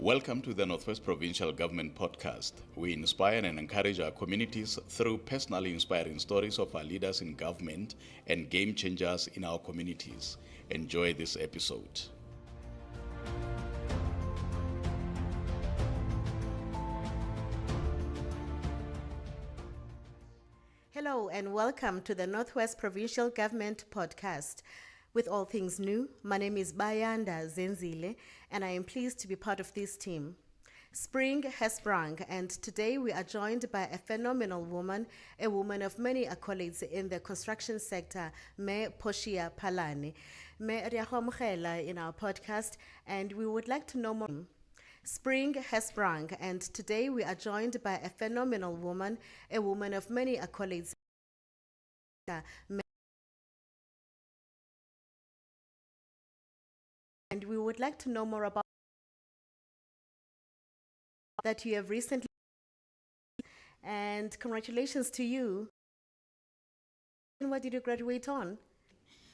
Welcome to the Northwest Provincial Government Podcast. We inspire and encourage our communities through personally inspiring stories of our leaders in government and game changers in our communities. Enjoy this episode. Hello and welcome to the Northwest Provincial Government Podcast. With all things new, my name is Bayanda Zenzile and I am pleased to be part of this team. Spring has sprung and today we are joined by a phenomenal woman, a woman of many accolades in the construction sector, Mme Portia Phalane. Mme re a go amogela in our podcast and we would like to know more. Spring has sprung and today we are joined by a phenomenal woman, a woman of many accolades. And we would like to know more about that you have recently, and congratulations to you. And what did you graduate on?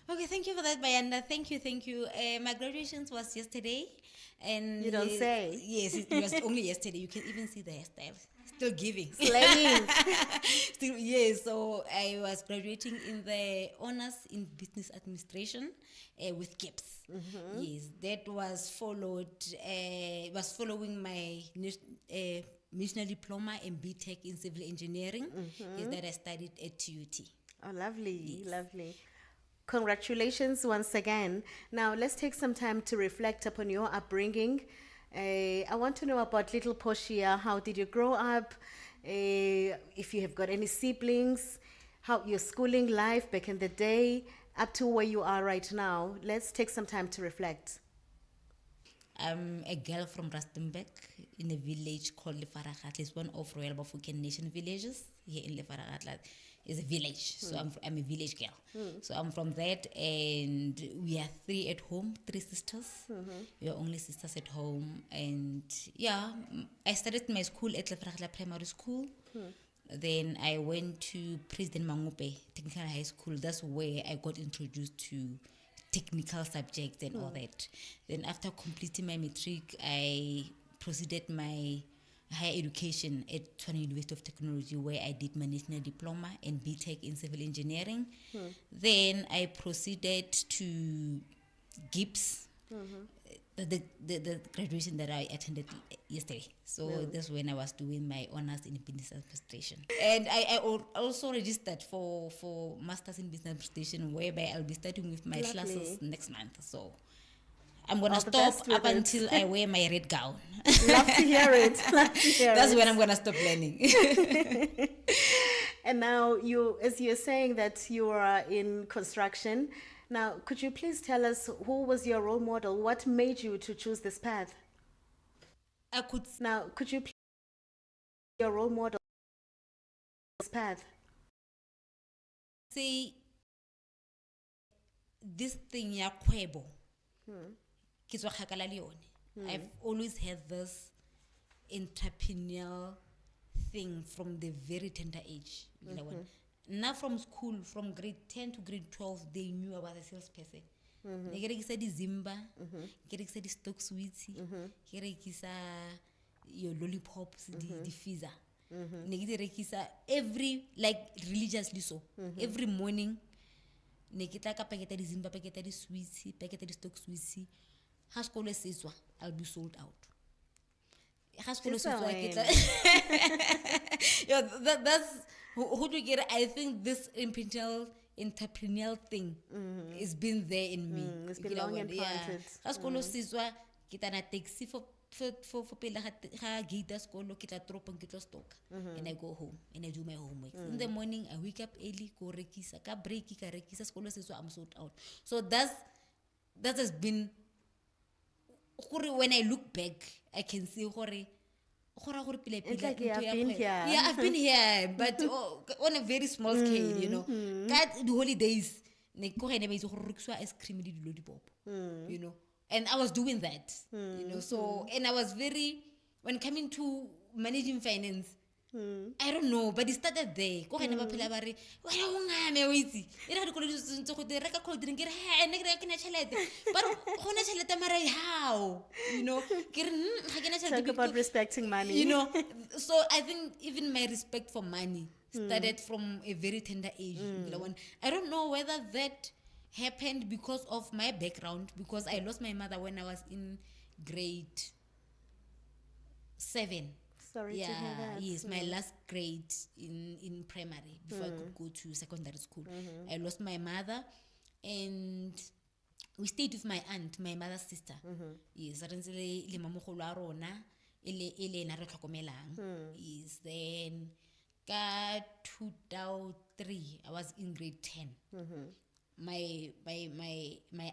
Okay, thank you for that, Bayanda. Thank you. My graduation was yesterday, and You don't say. Yes, it was only yesterday. You can even see the hairstyle. Still giving. Slaying. Still, yes. So I was graduating in the honors in business administration with GIPS. Mm-hmm. Yes, that was followed. Was following my national diploma in BTech in civil engineering. Mm-hmm. Yes, that I studied at TUT. Oh, lovely, Yes. lovely. Congratulations once again. Now, let's take some time to reflect upon your upbringing. I want to know about little Portia. How did you grow up? If you have got any siblings, how your schooling life back in the day, up to where you are right now. Let's take some time to reflect. I'm a girl from Rustenburg in a village called Lefaragatla. It's one of Royal Bafokeng Nation villages here in Lefaragatla. It's a village, so I'm a village girl. So I'm from that, and we are three at home, three sisters. We are only sisters at home, and yeah, I started my school at Lefaragatla Primary School. Then I went to President Mangupe Technical High School. That's where I got introduced to technical subjects and all that. Then after completing my matric, I proceeded my higher education at Tshwane University of Technology, where I did my national diploma in BTech in civil engineering. Then I proceeded to GIPS, the graduation that I attended yesterday. So that's when I was doing my honors in business administration. And I also registered for masters in business administration, whereby I'll be starting with my classes next month. So I'm going to stop up until I wear my red gown. Love to hear it. That's when I'm going to stop learning. And now as you're saying that you are in construction, now could you please tell us who was your role model? What made you to choose this path? Could you please your role model this path? Say this thing ya kwebo. I've always had this entrepreneurial thing from the very tender age. Now from school, from grade 10 to grade 12, they knew I was a salesperson. Ke rekisa di Zimba, ke rekisa di stock sweets, ke rekisa your lollipops, di Fizza. Ne ke rekisa every, like religiously so. Every morning, ne ke tla ka paketa di Zimba, paketa di sweets, paketa di stock sweets. Ha skole setswa, I'll be sold out. Ha skole setswa ke tla. Yeah, that's who do you get? I think this entrepreneurial thing has been there in me. It's been long implanted. Ha skole setswa ke tla na taxi for pele ga gate skolo ke tla tropong ke tlo stock, and I go home and I do my homework. In the morning I wake up early, go rekisa ka break ka rekisa skolo setswa, I'm sold out. So that has been when I look back, I can see It's like you have been here. Yeah, I've been here, but on a very small scale, you know. Got the holidays, ice cream, you know. And I was doing that, you know. So, and I was very, when coming to managing finance, I don't know, but it started there. Ko gane ba phela ba re wa o ngame o itse ira di koledi tse go dire ka cold drink re ha ne ke na chelete but gona chelete mara how, you know, ke re ga ke na chelete. Talk about respecting money. You know, so I think even my respect for money started from a very tender age. I don't know whether that happened because of my background, because I lost my mother when I was in grade 7. Sorry to hear that. Yes, my last grade in primary before I could go to secondary school. I lost my mother, and we stayed with my aunt, my mother's sister. Yes, le mamogolo a rona ele na re tlhokomelang. Yes, then ka 2003 I was in grade 10. My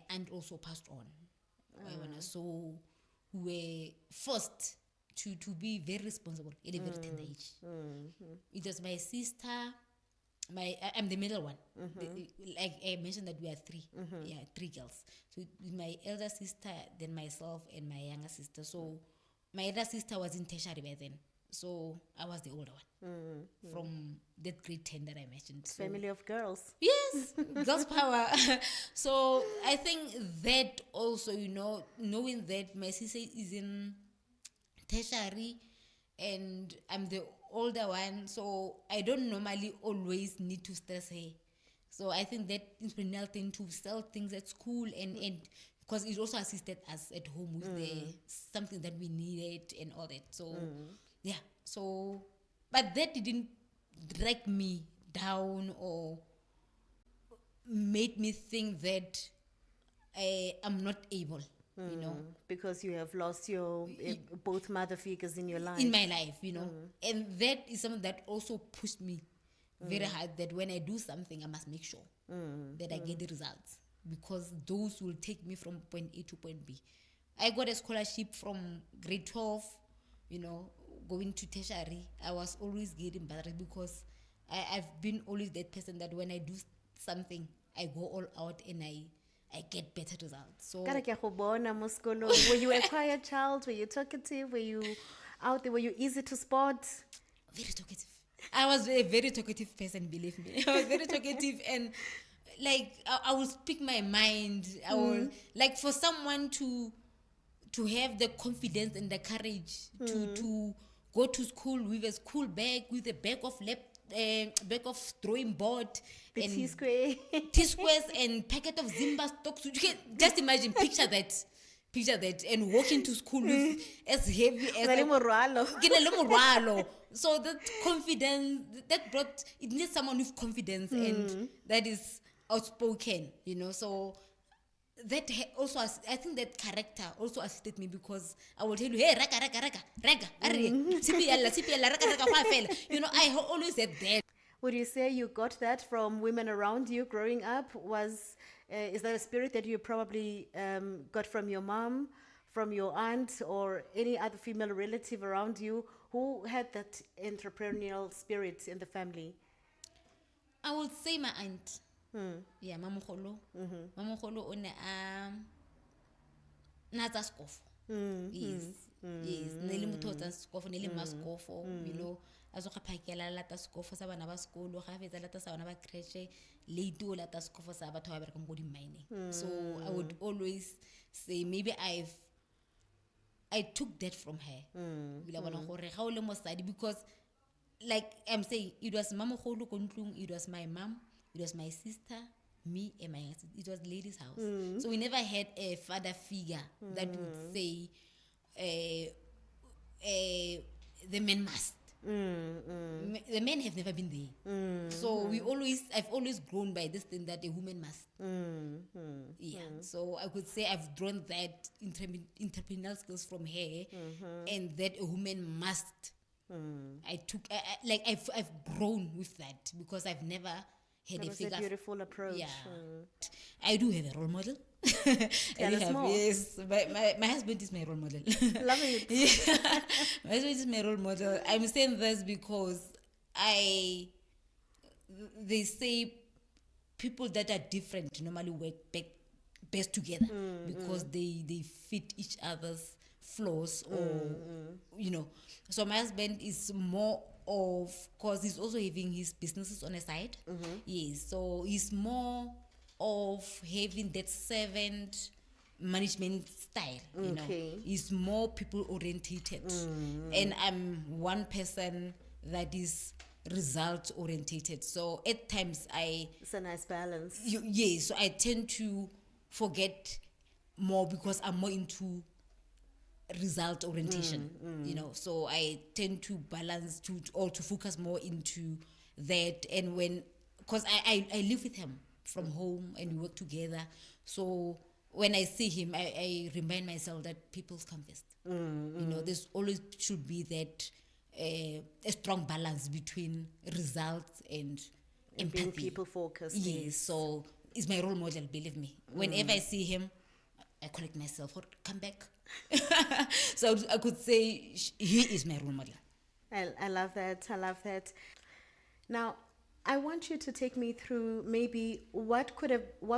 aunt also passed on. So we were forced to be very responsible at a very tender age. It was my sister, I'm the middle one. Like I mentioned that we are 3. 3 girls. So with my elder sister, then myself and my younger sister. So my elder sister was in tertiary by then. So I was the older one from that grade 10 that I mentioned. So, family of girls. yes, girls power. So I think that also, you know, knowing that my sister is in tertiary and I'm the older one, so I don't normally always need to stress her. So I think that inspirational thing to sell things at school and because it also assisted us at home with the something that we needed and all that. So yeah, so but that didn't drag me down or made me think that I'm not able, you know, because you have lost your both mother figures in your life. in my life, you know. And that is something that also pushed me very hard, that when I do something I must make sure that I get the results, because those will take me from point A to point B. I got a scholarship from grade 12, you know, going to tertiary. I was always getting better because I've been always that person that when I do something I go all out and I get better results. So Were you a quiet child? Were you talkative? Were you out there? Were you easy to spot? very talkative. I was a very talkative person, believe me. I was very talkative, and like I will speak my mind. I will, like, for someone to have the confidence and the courage to go to school with a school bag, with a bag of drawing board and T-squares and packet of Zimba stocks. You can just imagine, picture that, and walking to school with as heavy as so that confidence, that brought, it needs someone with confidence and that is outspoken, you know. So that also, I think that character also assisted me, because I will tell you, hey, raka, you know, I always said that. Would you say you got that from women around you growing up? Is that a spirit that you probably got from your mom, from your aunt, or any other female relative around you who had that entrepreneurial spirit in the family? I would say my aunt. Yeah, Mama Kholo. Mama Kholo one nata skofo. Yes. Nele motho tsa skofo, nele maskofo, you know. Azo ka phakela lata skofo sa bana ba sekolo, ga fetsa lata sa bana ba creche, late o lata skofo sa batho ba bereka mo di mining. So I would always say maybe I took that from her. Because like I'm saying, it was Mama Kholo ko ntlung, it was my mom, it was my sister, me and my sister. It was ladies' house. So we never had a father figure that would say the men must. The men have never been there. So I've always grown by this thing that a woman must. So I could say I've drawn that entrepreneurial skills from her, and that a woman must. I've grown with that, because I've never had that a was figure. A beautiful approach. Yeah. I do have a role model. Tell us more. Yes, my husband is my role model. Love it. Yeah. My husband is my role model. I'm saying this because they say people that are different normally work best together, because they fit each other's flaws, or you know. So my husband is more of course he's also having his businesses on the side. Yes, so he's more of having that servant management style, you know. He's more people orientated, and I'm one person that is result orientated. So at times It's a nice balance. so I tend to forget more because I'm more into result orientation, you know. So I tend to balance to focus more into that. And because I live with him from home and we work together, so when I see him, I remind myself that people's come first. You know, there's always should be that a strong balance between results and empathy. Being people focused. Yes, so he's my role model, believe me. Whenever I see him, I correct myself, come back. So I could say he is my role model. I love that. I love that. Now, I want you to take me through maybe what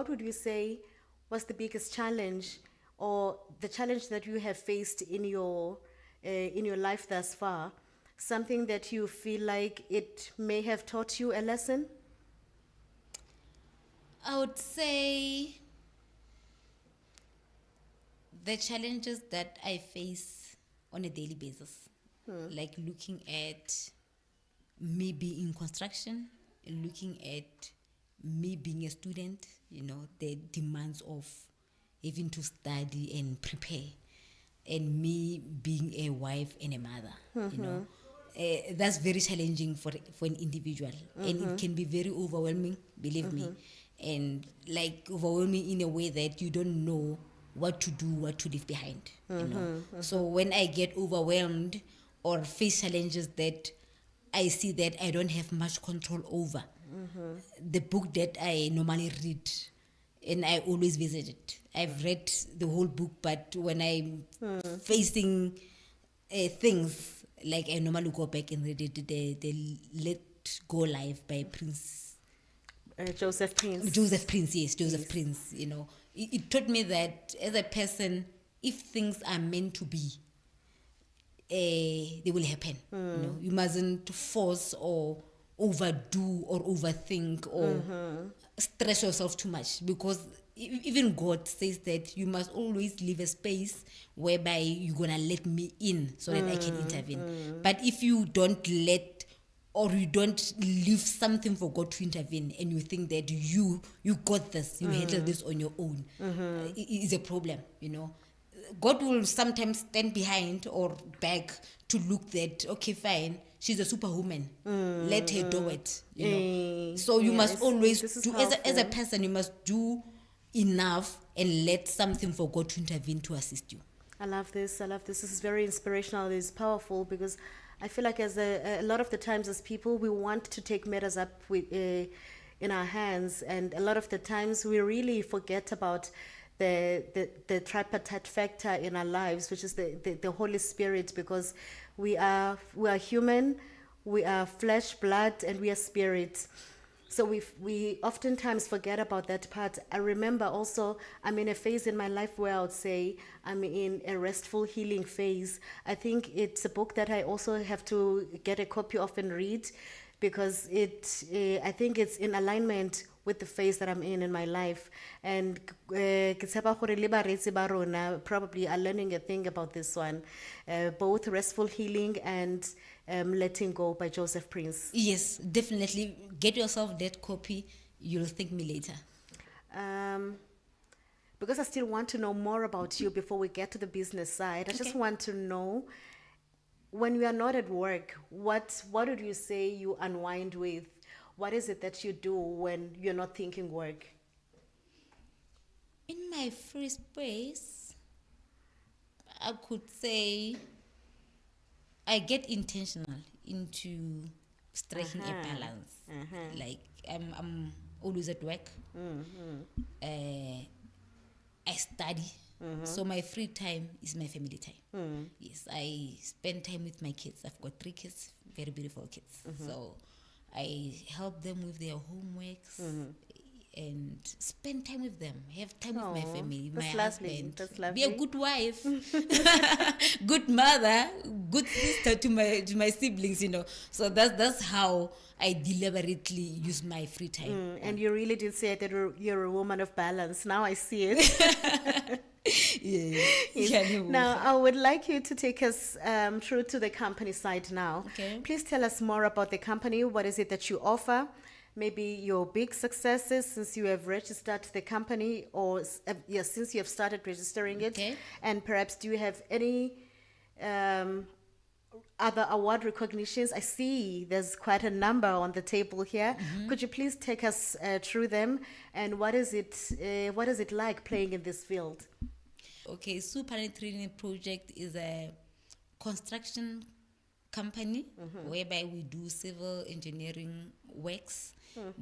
would you say was the biggest challenge or the challenge that you have faced in your life thus far? Something that you feel like it may have taught you a lesson? I would say the challenges that I face on a daily basis, like looking at me being in construction, looking at me being a student, you know, the demands of having to study and prepare, and me being a wife and a mother, you know. That's very challenging for an individual, and it can be very overwhelming, believe me, and like overwhelming in a way that you don't know what to do, what to leave behind, you know. So when I get overwhelmed or face challenges that I see that I don't have much control over, the book that I normally read, and I always visit it. I've read the whole book, but when I'm facing things, like I normally go back and read it, the Let Go Life by Joseph Prince. Joseph Prince, you know. It taught me that as a person, if things are meant to be, they will happen. You know, you mustn't force or overdo or overthink or stress yourself too much, because even God says that you must always leave a space whereby you're gonna let me in so that I can intervene. But if you don't let, or you don't leave something for God to intervene, and you think that you got this, you handle this on your own, it is a problem, you know. God will sometimes stand behind or back to look that, okay, fine, she's a superwoman, let her do it, you know. So you must always do, as a person, you must do enough and let something for God to intervene to assist you. I love this. This is very inspirational. It's powerful, because I feel like as a lot of the times as people, we want to take matters up with in our hands, and a lot of the times we really forget about the tripartite factor in our lives, which is the Holy Spirit, because we are human, we are flesh, blood, and we are spirit. So we oftentimes forget about that part. I remember also, I'm in a phase in my life where I would say I'm in a restful healing phase. I think it's a book that I also have to get a copy of and read, because I think it's in alignment with the phase that I'm in my life. And ke tshepa gore le bareetsi ba rona probably are learning a thing about this one, both Restful Healing and Letting Go by Joseph Prince. Yes, definitely. Get yourself that copy. You'll thank me later. Because I still want to know more about you before we get to the business side. I just want to know, when you are not at work, what would you say you unwind with? What is it that you do when you're not thinking work? In my free space, I could say I get intentional into striking a balance. Like I'm always at work. I study. So my free time is my family time. Yes, I spend time with my kids. I've got 3 kids, very beautiful kids. So I help them with their homeworks. and spend time with them, have time with my family, my that's lovely. husband, That's be a lovely. good wife, good mother, good sister to my siblings, So that's how I deliberately use my free time. And you really did say that you're a woman of balance. Now I see it. Yes. Yes. Yeah, Now, I would like you to take us through to the company side now. Okay. Please tell us more about the company. What is it that you offer? Maybe your big successes since you have registered the company, or since you have started registering it. Okay. And perhaps do you have any other award recognitions? I see there's quite a number on the table here. Could you please take us through them? And what is it like playing in this field? Okay, Phalane Training Project is a construction company whereby we do civil engineering works,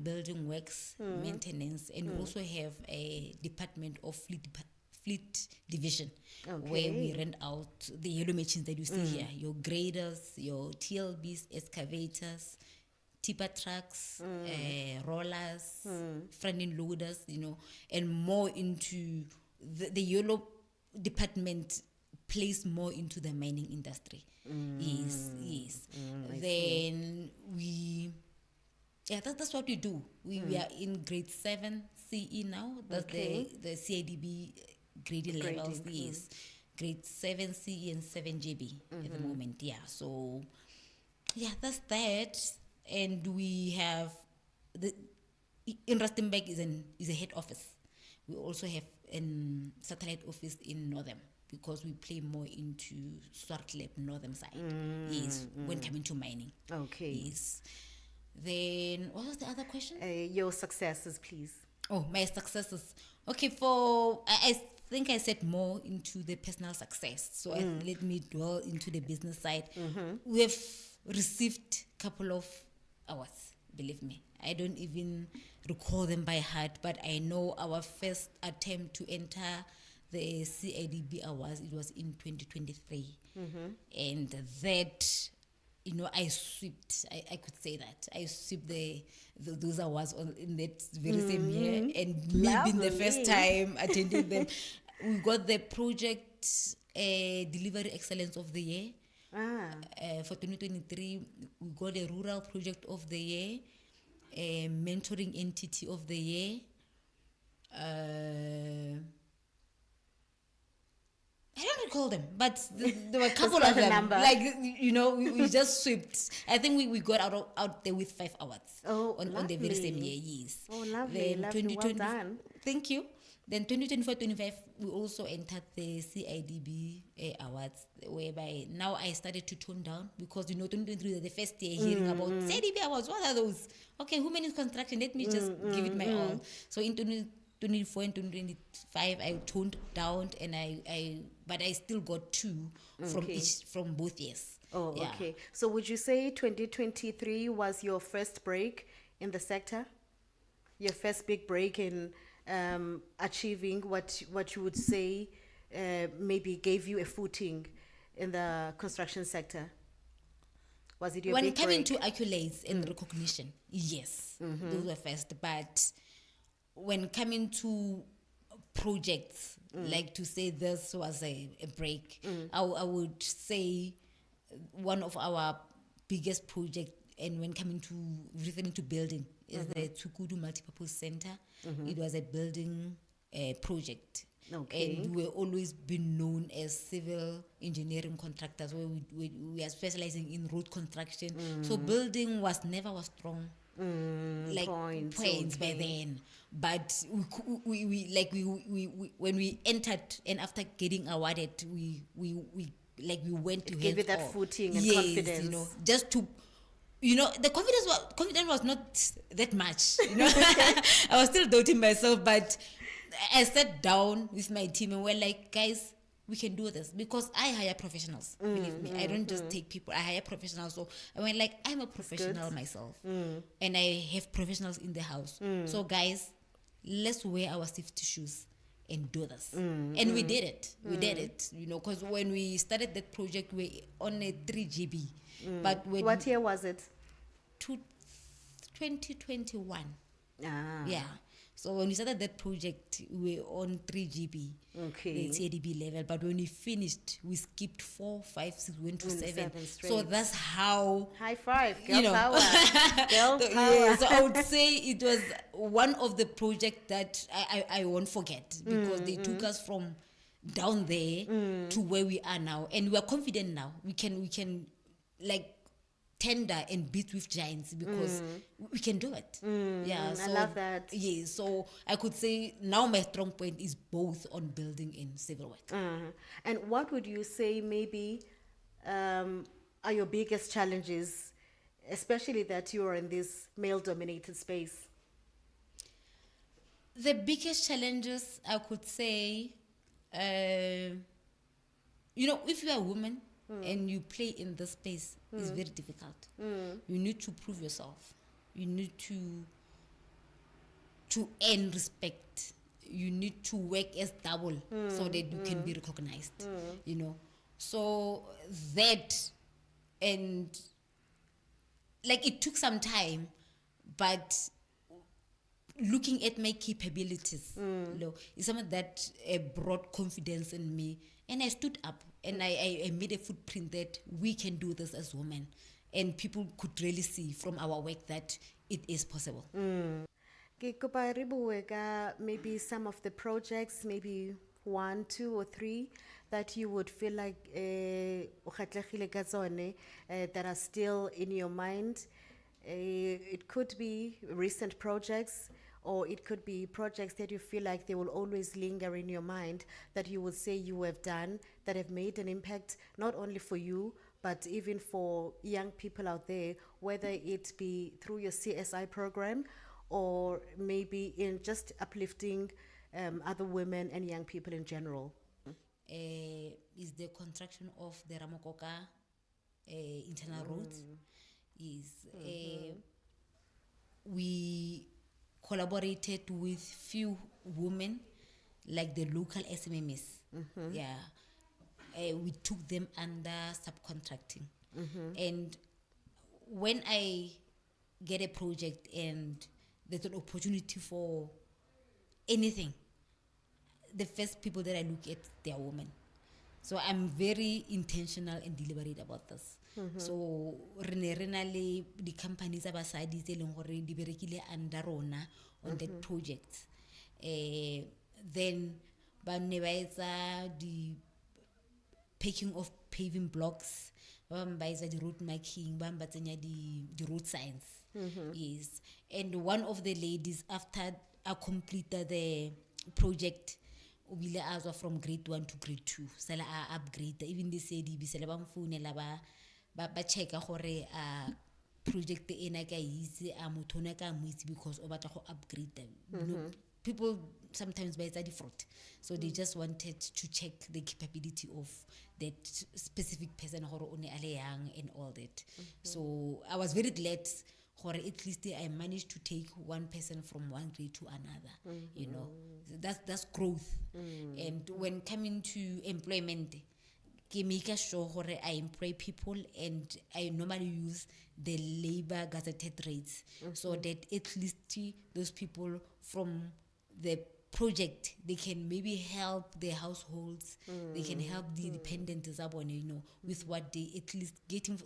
building works, maintenance, and we also have a department of fleet division where we rent out the yellow machines that you see here, your graders, your TLBs, excavators, tipper trucks, rollers, front-end loaders, and more into the yellow department plays more into the mining industry. Yes. Then that's what we do. We are in grade 7 CE now. That's the CIDB grading levels. Yes, grade 7 CE and 7 JB at the moment. Yeah, so that's that. And we have in Rustenburg is a head office. We also have a satellite office in Northern, because we play more into Swartlap Northern side. Yes, when coming to mining. Okay. Yes. Then what was the other question? Your successes, please. Oh, my successes. Okay, I think I said more into the personal success. So let me dwell into the business side. We have received a couple of awards, believe me. I don't even recall them by heart, but I know our first attempt to enter the CIDB awards, it was in 2023. And that, I swept, I could say that. I swept those awards in that very same year. And me being the first time attending them, we got the project Delivery Excellence of the Year. For 2023, we got a Rural Project of the Year, a Mentoring Entity of the Year. I don't recall them, but there were a couple of them. Like, we just swept. I think we got out there with 5 awards on the very same year. Yes. Oh, lovely. Then Well done. Thank you. Then 2024-25, we also entered the CIDB awards, whereby now I started to tone down, because 2023 the first year hearing about CIDB awards. What are those? Okay, who managed construction? Let me just give it my all. So in 2024 and 2025, I toned down, and but I still got 2 from both years. Oh, yeah. Okay. So would you say 2023 was your first break in the sector? Your first big break in achieving what you would say maybe gave you a footing in the construction sector? Was it your when big coming break? to accolades and recognition? Yes, those were first. But when coming to projects, like to say this was a break, I would say one of our biggest project, and when coming to referring to building, is the Tsukudu Multipurpose Center. It was a building project. Okay. And we always been known as civil engineering contractors, where we are specializing in road construction. So building was never was strong points by then. But we when we entered, and after getting awarded, we went to give it that footing and confidence. Just to the confidence was not that much. I was still doubting myself, but I sat down with my team and we're like, guys, we can do this, because I hire professionals. Believe me, I don't just take people. I hire professionals. So I went like, I'm a professional myself, and I have professionals in the house. So guys, let's wear our safety shoes and do this. And we did it. We did it. Because when we started that project, we on a 3 GB. But what year was it? 2021. Ah. Yeah. So when we started that project, we were on 3 GB, Okay. the CADB level. But when we finished, we skipped 4, 5, 6, went to 7. 7 So straight. that's how. High five, girl You know. power. Girl So, power. yeah, so I would say it was one of the projects that I won't forget, because they took us from down there to where we are now, and we are confident now. We can like tender and beat with giants, because we can do it. Yeah, I love that. Yeah, so I could say now my strong point is both on building and civil work. And what would you say maybe are your biggest challenges, especially that you are in this male-dominated space? The biggest challenges, I could say, if you are a woman and you play in this space, it's very difficult. You need to prove yourself. You need to earn respect. You need to work as double so that you can be recognized. So that, and like, it took some time, but looking at my capabilities, is something that brought confidence in me, and I stood up and I made a footprint that we can do this as women, and people could really see from our work that it is possible. Ke kopa re bue ka maybe some of the projects, maybe 1, 2, or 3 that you would feel like o kgatlhegile ka tsone, that are still in your mind. It could be recent projects, or it could be projects that you feel like they will always linger in your mind, that you would say you have done, that have made an impact, not only for you, but even for young people out there, whether it be through your CSI program, or maybe in just uplifting other women and young people in general. Is the construction of the Ramokoka internal roads. We collaborated with few women, like the local SMMs. Yeah, we took them under subcontracting. And when I get a project and there's an opportunity for anything, the first people that I look at, they are women. So I'm very intentional and deliberate about this. So re ne re na le di companies tsa basadi tse leng gore di berekile under rona on that project. Then ba ne ba etsa di packing of paving blocks, ba bang ba etsa di road marking, ba bang ba tsenya di road signs. Yes. And one of the ladies, after I completed the project, o bile a tswa from grade 1 to grade 2, sala a upgrade. Even the CDB sala ba mfounela ba checka gore project ena ka itse a motho na ka mo itse, because o batla go upgrade them. People sometimes buy the fraud, so they just wanted to check the capability of that specific person, gore o ne a le young and all that. So I was very glad, or at least I managed to take one person from one grade to another. That's growth. And when coming to employment, ke make sure I employ people, and I normally use the labor gazetted rates, so that at least those people from the project, they can maybe help their households, they can help the dependents, with what they at least getting.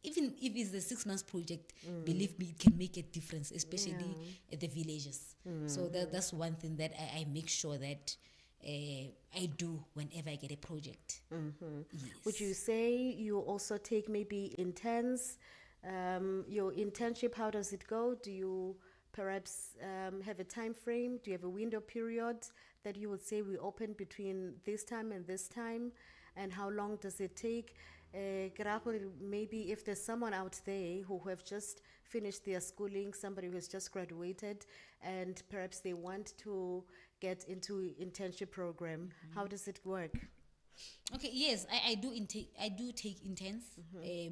Even if it's a 6 months project, believe me, it can make a difference, especially at the villages. So that's one thing that I make sure that I do whenever I get a project. Yes. Would you say you also take maybe interns? Your internship, how does it go? Do you perhaps have a time frame? Do you have a window period that you would say we open between this time and this time? And how long does it take? Maybe if there's someone out there who have just finished their schooling, somebody who has just graduated, and perhaps they want to get into internship program, how does it work? Okay, yes, I do take interns.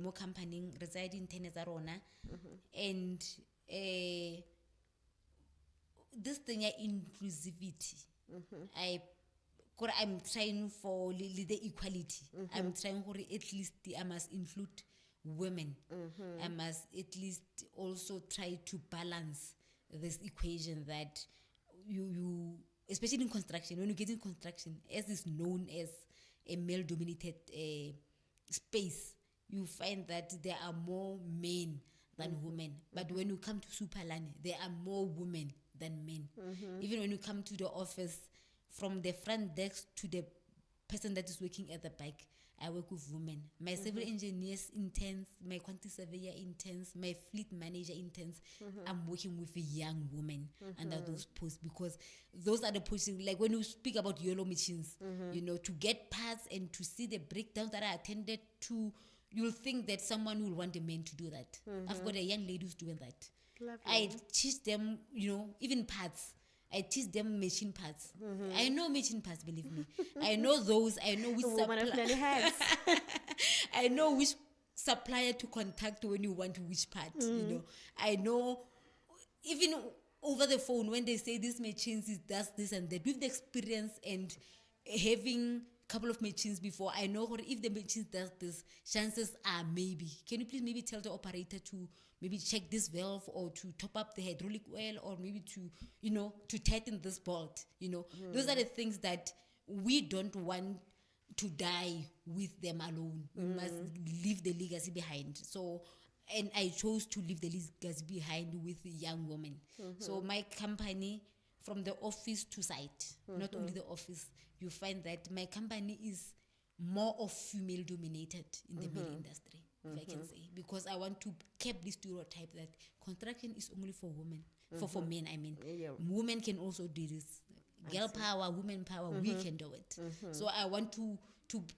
More company reside in Tenezarona, and this thing inclusivity. I'm trying for the equality. I'm trying for at least I must include women. I must at least also try to balance this equation that you especially in construction, when you get in construction, as is known as a male-dominated space, you find that there are more men than women. But when you come to Superlane, there are more women than men. Even when you come to the office, from the front desk to the person that is working at the back, I work with women. My civil engineers interns, my quantity surveyor interns, my fleet manager interns, I'm working with young women under those posts, because those are the posts, like when you speak about yellow machines, you know, to get parts and to see the breakdowns that are attended to, you'll think that someone will want a man to do that. I've got a young lady who's doing that. Lovely. I teach them, you know, even parts. I teach them machine parts. I know machine parts, believe me. I know those. I know which Woman of many hats. I know which supplier to contact when you want which part. You know, I know even over the phone when they say this machine does this and that. With the experience and having a couple of machines before, I know if the machine does this, chances are maybe. Can you please maybe tell the operator to maybe check this valve, or to top up the hydraulic oil, or maybe to, you know, to tighten this bolt, you know. Those are the things that we don't want to die with them alone. We must leave the legacy behind. So, and I chose to leave the legacy behind with young women. So my company, from the office to site, not only the office, you find that my company is more of female dominated in the male industry, if I can say, because I want to keep this stereotype that construction is only for women, for men, I mean. Yeah. Women can also do this. Girl power, women power, we can do it. So I want to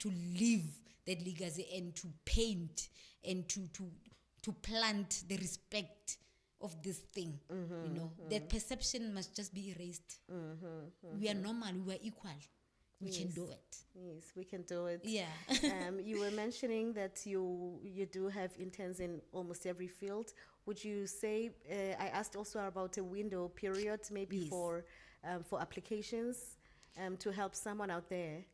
live that legacy and to paint and to plant the respect of this thing, you know. That perception must just be erased. We are normal, we are equal. We can do it. Yes, we can do it. Yeah. You were mentioning that you do have interns in almost every field. Would you say, I asked also about a window period, maybe Yes. for applications, to help someone out there?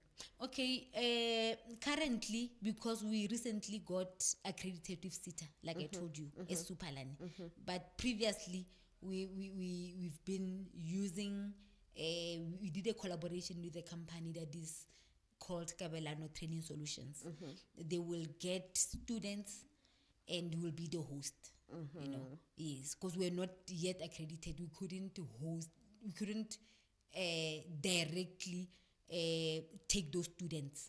Okay, currently, because we recently got accredited with CETA, like I told you, as Superlane. But previously, we've been using, we did a collaboration with a company that is called Kabelano Training Solutions. They will get students and will be the host, you know. Yes, because we're not yet accredited. We couldn't host, we couldn't directly take those students.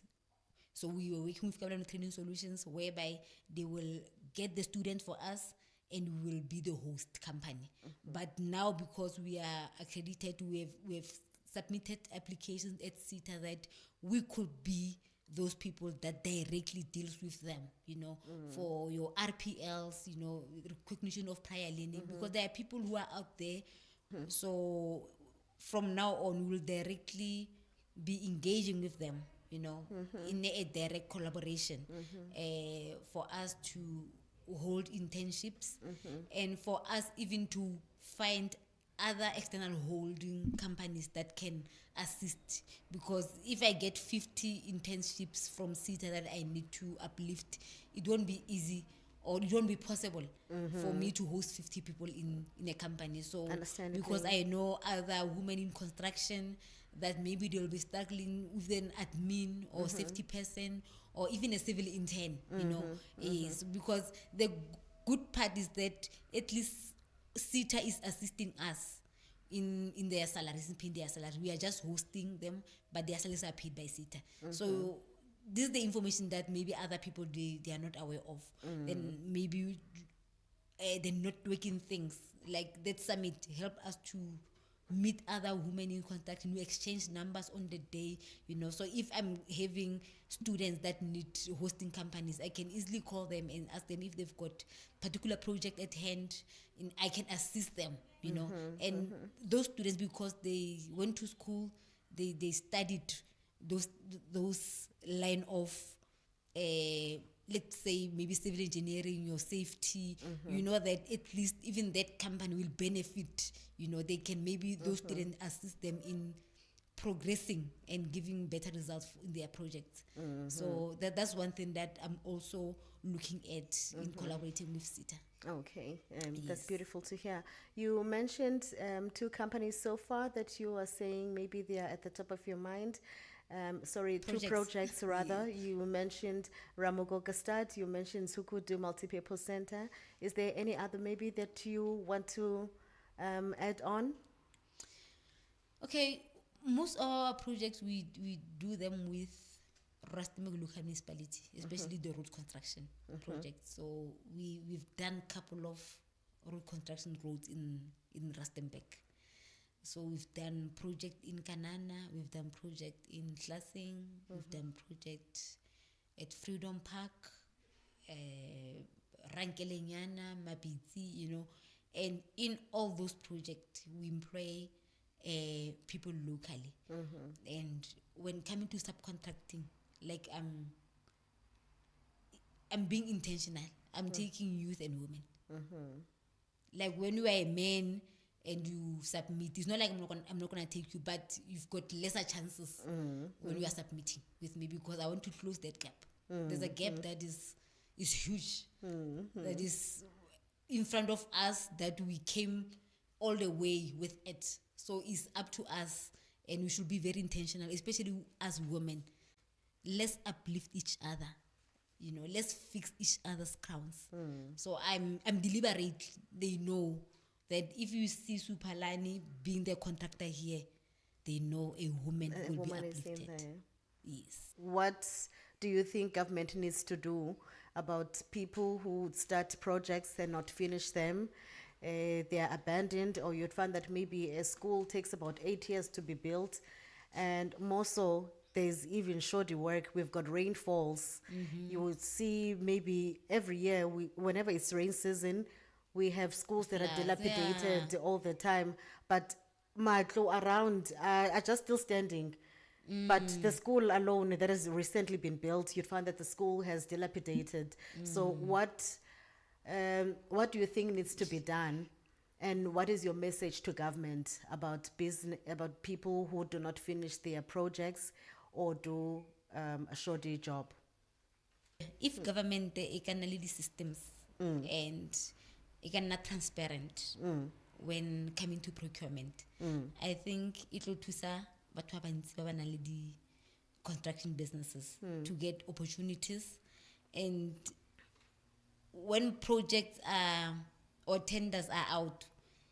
So we were working with Kabelano Training Solutions, whereby they will get the students for us and we will be the host company. But now, because we are accredited, we've submitted applications at CETA that we could be those people that directly deals with them, you know, for your RPLs, you know, recognition of prior learning, because there are people who are out there. So from now on, we'll directly be engaging with them, you know, in a direct collaboration, for us to hold internships, and for us even to find other external holding companies that can assist. Because if I get 50 internships from CETA that I need to uplift, it won't be easy, or it won't be possible for me to host 50 people in a company. So because I know other women in construction that maybe they'll be struggling with an admin or safety person or even a civil intern, you know, is because the good part is that at least CETA is assisting us in their salaries, in paying their salaries. We are just hosting them, but their salaries are paid by CETA. So this is the information that maybe other people they are not aware of. Then maybe the networking things like that summit help us to meet other women in contact, and we exchange numbers on the day, you know. So if I'm having students that need hosting companies, I can easily call them and ask them if they've got particular project at hand, and I can assist them, you know. And those students, because they went to school, they studied those line of let's say maybe civil engineering or safety, you know, that at least even that company will benefit, you know. They can maybe those students assist them in progressing and giving better results in their projects. So that's one thing that I'm also looking at in collaborating with SETA. Okay, that's Yes. beautiful to hear. You mentioned 2 companies so far that you are saying maybe they are at the top of your mind. Sorry, 2 Projects. projects rather. You mentioned Ramogo Gastad, you mentioned Sukudu Multipurpose Center. Is there any other maybe that you want to add on? Okay, most of our projects we do them with Rustenburg local municipality, especially the road construction projects. So we've done a couple of road construction roads in Rustenburg. So we've done project in Kanana, we've done project in Tlasing, we've done project at Freedom Park, Rankelenyana, Mabitsi, and in all those projects we employ people locally. And when coming to subcontracting, like I'm being intentional. I'm taking youth and women. Like when you are a man and you submit, it's not like I'm not gonna take you, but you've got lesser chances when you are submitting with me, because I want to close that gap. There's a gap that is huge, that is in front of us, that we came all the way with it. So it's up to us, and we should be very intentional, especially as women. Let's uplift each other. Let's fix each other's crowns. So I'm deliberate. They know that if you see Supalani being the contractor here, they know a woman A will woman be is in uplifted. there. Yes. What do you think government needs to do about people who start projects and not finish them? They are abandoned, or you'd find that maybe a school takes about 8 years to be built, and more so, there's even shoddy work. We've got rainfalls. You would see maybe every year, whenever it's rain season, we have schools that are Floods, dilapidated all the time, but Matlo around are just still standing. But the school alone that has recently been built, you'd find that the school has dilapidated. So what do you think needs to be done? And what is your message to government about business, about people who do not finish their projects or do a shoddy job? If government can lead the systems and it can not transparent when coming to procurement, I think it will tusa batho ba bantsi ba ba nang le di construction businesses to get opportunities. And when projects are or tenders are out,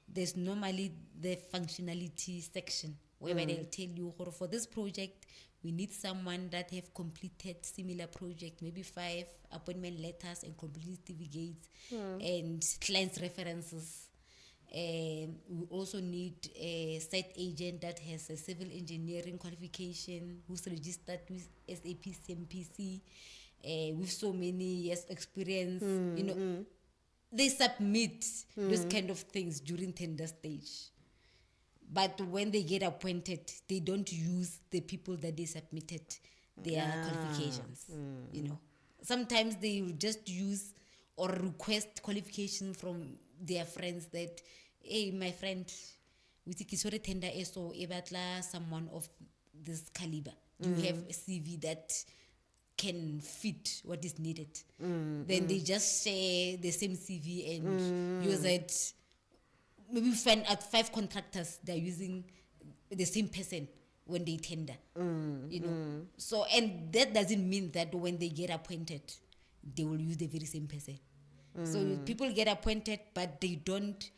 there's normally the functionality section whereby they'll tell you, for this project we need someone that have completed similar project, maybe 5 appointment letters and complete certificates and clients references. We also need a site agent that has a civil engineering qualification, who's registered with SAP CMPC, with so many years experience. They submit those kind of things during tender stage. But when they get appointed, they don't use the people that they submitted their qualifications. Sometimes they will just use or request qualification from their friends that, hey, my friend, we think it's tender so ebatla someone of this caliber. Do you have a CV that can fit what is needed? Then they just share the same CV and use it. Maybe we find out 5 contractors they're using the same person when they tender. So, and that doesn't mean that when they get appointed, they will use the very same person. So people get appointed, but they don't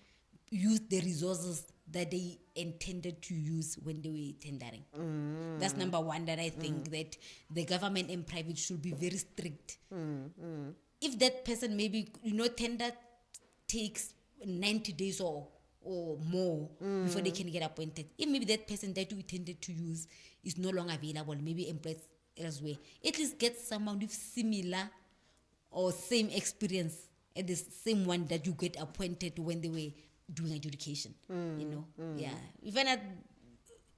use the resources that they intended to use when they were tendering. That's number one, that I think that the government and private should be very strict. If that person maybe, tender takes 90 days or more before they can get appointed. If maybe that person that you intended to use is no longer available, maybe employed elsewhere, at least get someone with similar or same experience and the same one that you get appointed when they were doing adjudication. Yeah. Even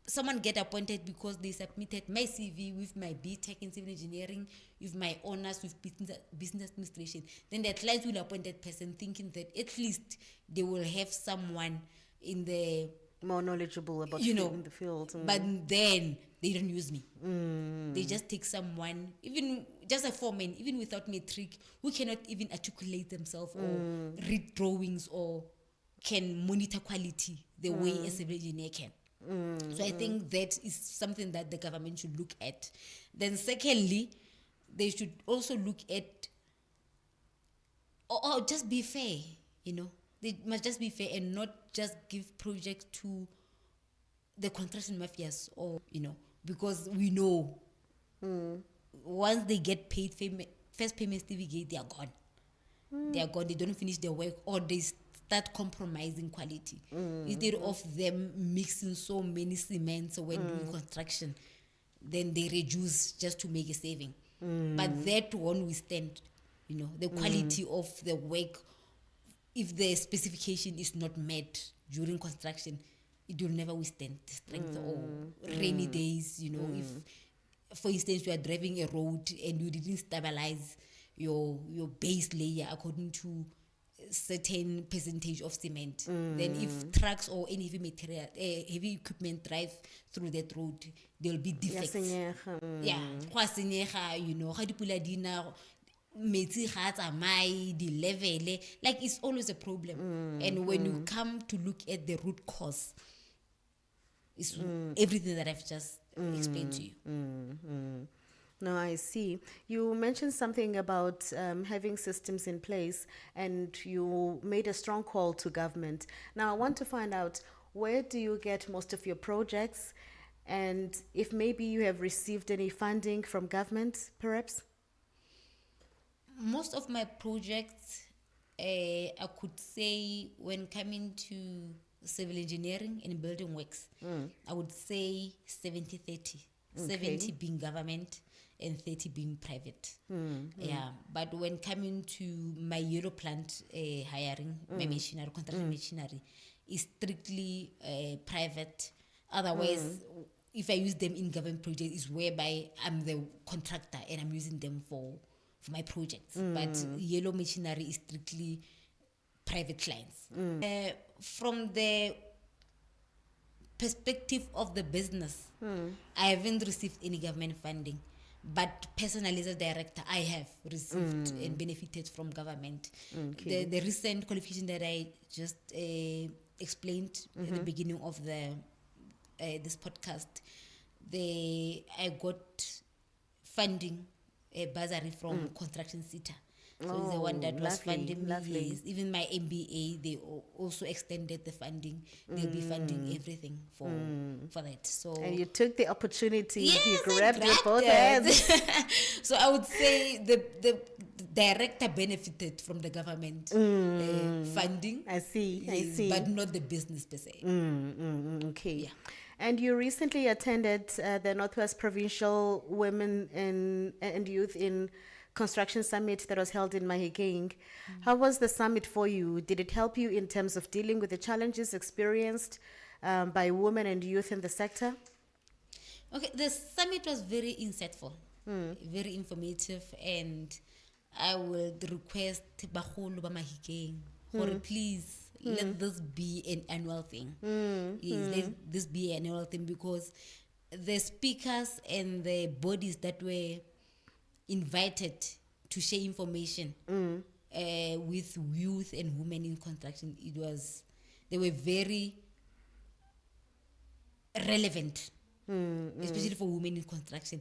someone get appointed because they submitted my CV with my BTech in civil engineering, with my honors with business administration. Then the client will appoint that person thinking that at least they will have someone in the more knowledgeable about you know, in the field. but then they don't use me. They just take someone, even just a foreman, even without metric, who cannot even articulate themselves or read drawings or can monitor quality the way a civil engineer can. So I think that is something that the government should look at. Then secondly, they should also look at, or just be fair, you know. They must just be fair and not just give projects to the construction mafias, or, you know, because we know once they get paid first payment certificate, they are gone. They are gone. They don't finish their work, or they start compromising quality. Instead of them mixing so many cements when doing construction, then they reduce just to make a saving. But that one we stand, you know, the quality of the work. If the specification is not met during construction, it will never withstand the strength or rainy days. You know, if, for instance, you are driving a road and you didn't stabilize your base layer according to a certain percentage of cement, then if trucks or any heavy material, heavy equipment drive through that road, there will be defects. Yeah, you know, how dipula dina metsi ga tsamai di level, like it's always a problem. And when you come to look at the root cause, it's everything that I've just explained to you. No, I see. You mentioned something about having systems in place, and you made a strong call to government. Now, I want to find out, where do you get most of your projects, and if maybe you have received any funding from government, perhaps? Most of my projects, I could say, when coming to civil engineering and building works, I would say 70-30. 70 being government and 30 being private. Yeah, but when coming to my yellow plant hiring, my machinery, construction machinery, is strictly private. Otherwise, if I use them in government projects, is whereby I'm the contractor and I'm using them for my projects. But yellow machinery is strictly private clients. From the perspective of the business, I haven't received any government funding, but personally as a director, I have received and benefited from government. The recent qualification that I just explained at the beginning of the this podcast, I got funding, a bursary from Construction Center. So it's the one that was funding me. Yes. Even my MBA, they also extended the funding. They'll be funding everything for that. So, and you took the opportunity. Yes, you grabbed it both hands. So I would say the director benefited from the government funding. I see. Yes, I see. But not the business per se. Okay. Yeah. And you recently attended the Northwest Provincial Women and Youth in Construction Summit that was held in Mahikeng. How was the summit for you? Did it help you in terms of dealing with the challenges experienced by women and youth in the sector? Okay, the summit was very insightful, very informative, and I would request Bagolo ba Mahikeng, please let this be an annual thing. Yes, let this be an annual thing, because the speakers and the bodies that were invited to share information with youth and women in construction, they were very relevant, especially for women in construction.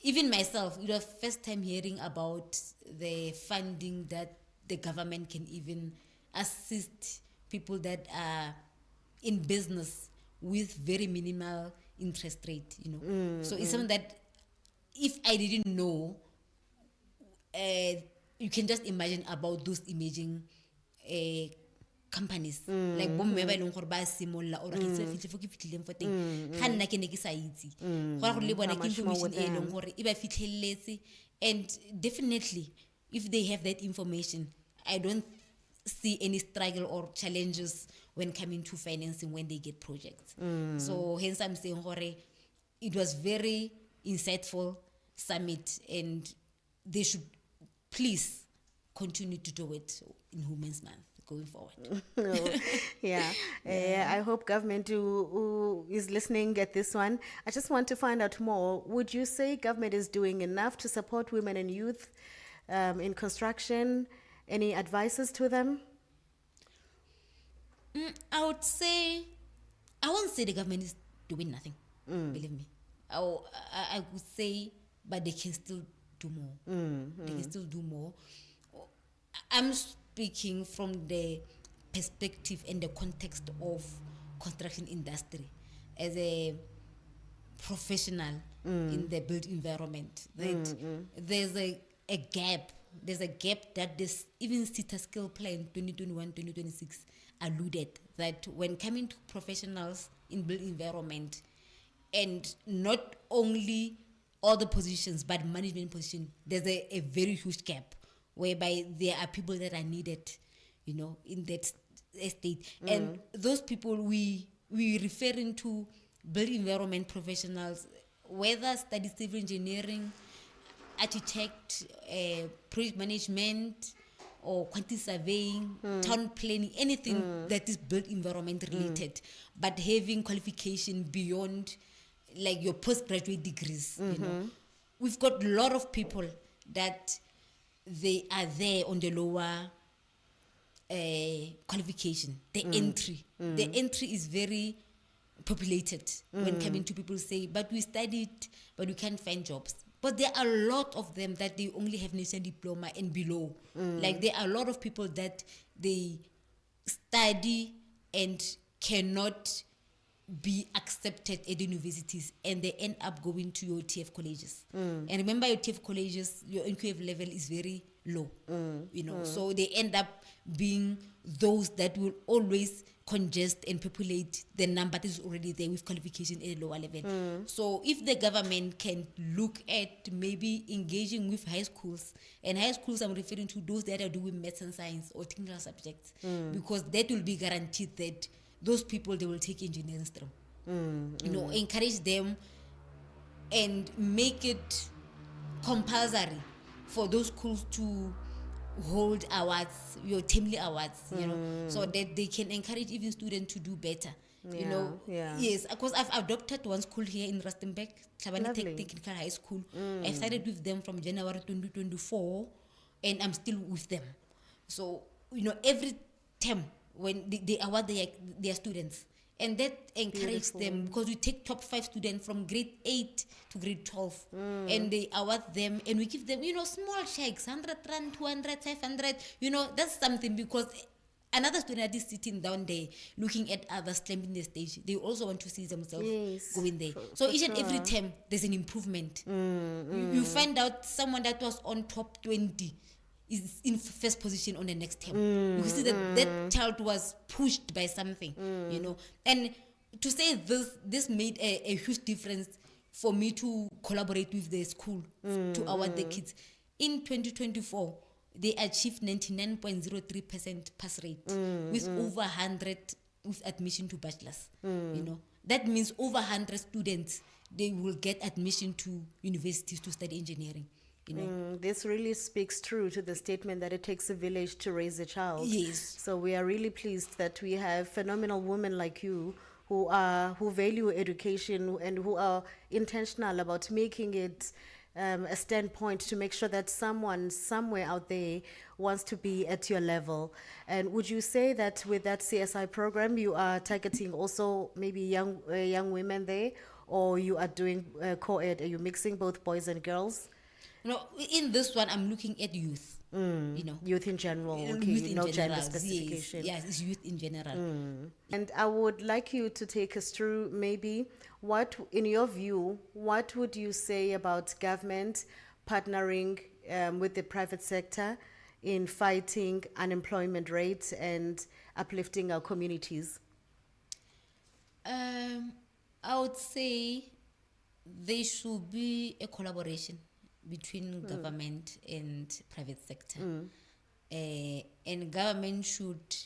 Even myself, it was first time hearing about the funding that the government can even assist people that are in business with very minimal interest rate, you know. So it's something that if I didn't know, you can just imagine about those imaging companies, like bomme ba ileng gore ba simolla or ke fitlhe fo ke fitlileng fo teng ga nna ke ne ke sa itse go le bona ke information e leng gore e ba fitlheletse. And definitely if they have that information, I don't see any struggle or challenges when coming to financing when they get projects. So hence I'm saying it was very insightful summit, and they should please continue to do it in Women's Month, going forward. Yeah. I hope government who is listening at this one. I just want to find out more. Would you say government is doing enough to support women and youth in construction? Any advices to them? I would say, I won't say the government is doing nothing. Believe me. I would say, but they can still do more. They can still do more. I'm speaking from the perspective and the context of construction industry as a professional in the built environment. That there's a gap. There's a gap that this even SITA skill plan 2021-2026 alluded that when coming to professionals in built environment, and not only all the positions but management position, there's a very huge gap whereby there are people that are needed, in that state. And those people we referring to built environment professionals, whether study civil engineering, architect, project management, or quantity surveying, town planning, anything that is built environment related, but having qualification beyond like your postgraduate degrees. We've got a lot of people that they are there on the lower qualification, the entry. The entry is very populated when coming to people say, but we studied, but we can't find jobs. But there are a lot of them that they only have national diploma and below. Like there are a lot of people that they study and cannot be accepted at universities, and they end up going to your TF colleges. And remember, your TF colleges, your NQF level is very low. So they end up being those that will always congest and populate the number that is already there with qualification at a lower level. So if the government can look at maybe engaging with high schools, and high schools I'm referring to those that are doing maths and science or technical subjects, because that will be guaranteed that those people, they will take engineering stream. Encourage them and make it compulsory for those schools to hold awards, your timely awards, so that they can encourage even students to do better. Yes, because I've adopted one school here in Rustenburg, Tlhabane Technical High School. I started with them from January 2024, and I'm still with them. So, every term when they award their students, and that encourages them, because we take top 5 students from grade 8 to grade 12, and they award them, and we give them, small checks, 100 rand, 200, 500, that's something, because another student that is sitting down there looking at others climbing the stage, they also want to see themselves going there. So each and every term, there's an improvement. You find out someone that was on top 20 is in first position on the next term. You see that child was pushed by something, And to say this made a huge difference for me to collaborate with the school to award the kids. In 2024, they achieved 99.03% pass rate with over 100 with admission to bachelor's. That means over 100 students, they will get admission to universities to study engineering. This really speaks true to the statement that it takes a village to raise a child. Yes. So we are really pleased that we have phenomenal women like you who value education and who are intentional about making it a standpoint to make sure that someone somewhere out there wants to be at your level. And would you say that with that CSI program, you are targeting also maybe young women there, or you are doing co-ed? Are you mixing both boys and girls? In this one, I'm looking at youth. Youth in general. Okay, youth in no general, gender specification. Yes, it's youth in general. And I would like you to take us through maybe what, in your view, what would you say about government partnering with the private sector in fighting unemployment rates and uplifting our communities? I would say there should be a collaboration between government and private sector. And government should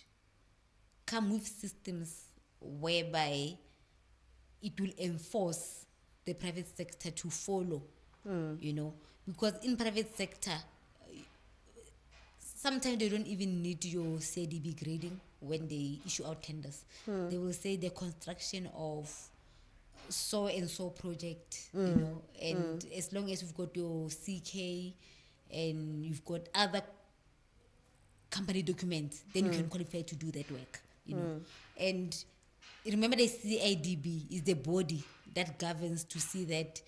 come with systems whereby it will enforce the private sector to follow, because in private sector, sometimes they don't even need your CIDB grading when they issue out tenders. They will say the construction of so and so project, you know, and as long as you've got your CK and you've got other company documents, then you can qualify to do that work, you know. And remember, the CIDB is the body that governs to see that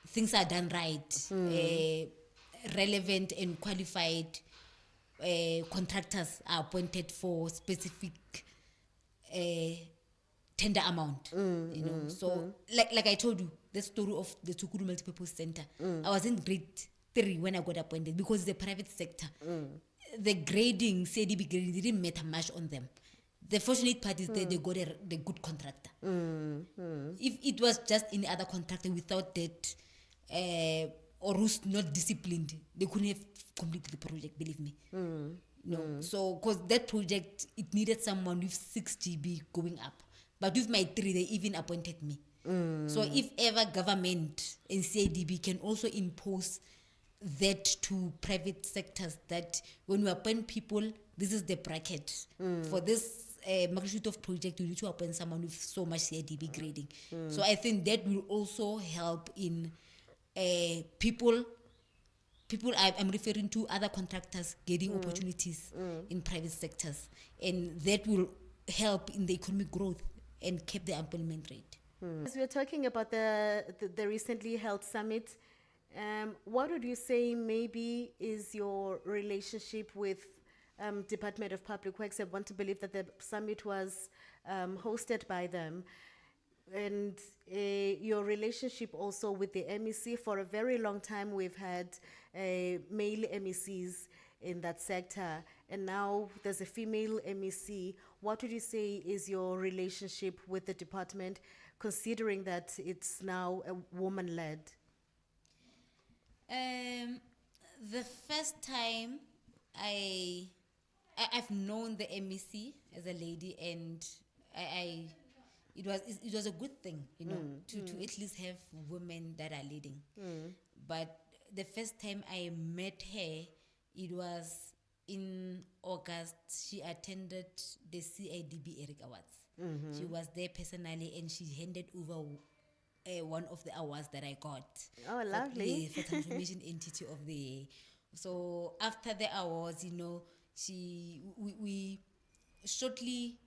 things are done right, relevant and qualified contractors are appointed for specific tender amount, you know. So, like I told you, the story of the Tsukuru Multipurpose Center, I was in grade 3 when I got appointed because it's the private sector. The grading, CDB grading, didn't matter much on them. The fortunate part is that they got the good contractor. If it was just any other contractor without that, or who's not disciplined, they couldn't have completed the project, believe me. No, so because that project, it needed someone with 6 GB going up. But with my 3, they even appointed me. So if ever government and CIDB can also impose that to private sectors, that when you appoint people, this is the bracket. For this magnitude of project, you need to appoint someone with so much CIDB grading. So I think that will also help in people, I'm referring to other contractors getting opportunities in private sectors. And that will help in the economic growth and keep the employment rate. As we're talking about the recently held summit, what would you say maybe is your relationship with Department of Public Works? I want to believe that the summit was hosted by them. And your relationship also with the MEC. For a very long time, we've had male MECs in that sector, and now there's a female MEC. What would you say is your relationship with the department, considering that it's now a woman-led? The first time I've known the MEC as a lady, and it was a good thing, you know, to at least have women that are leading. But the first time I met her, it was in August. She attended the CIDB Eric Awards. She was there personally, and she handed over one of the awards that I got. Oh, lovely. For transformation entity of the year. So after the awards, you know, we shortly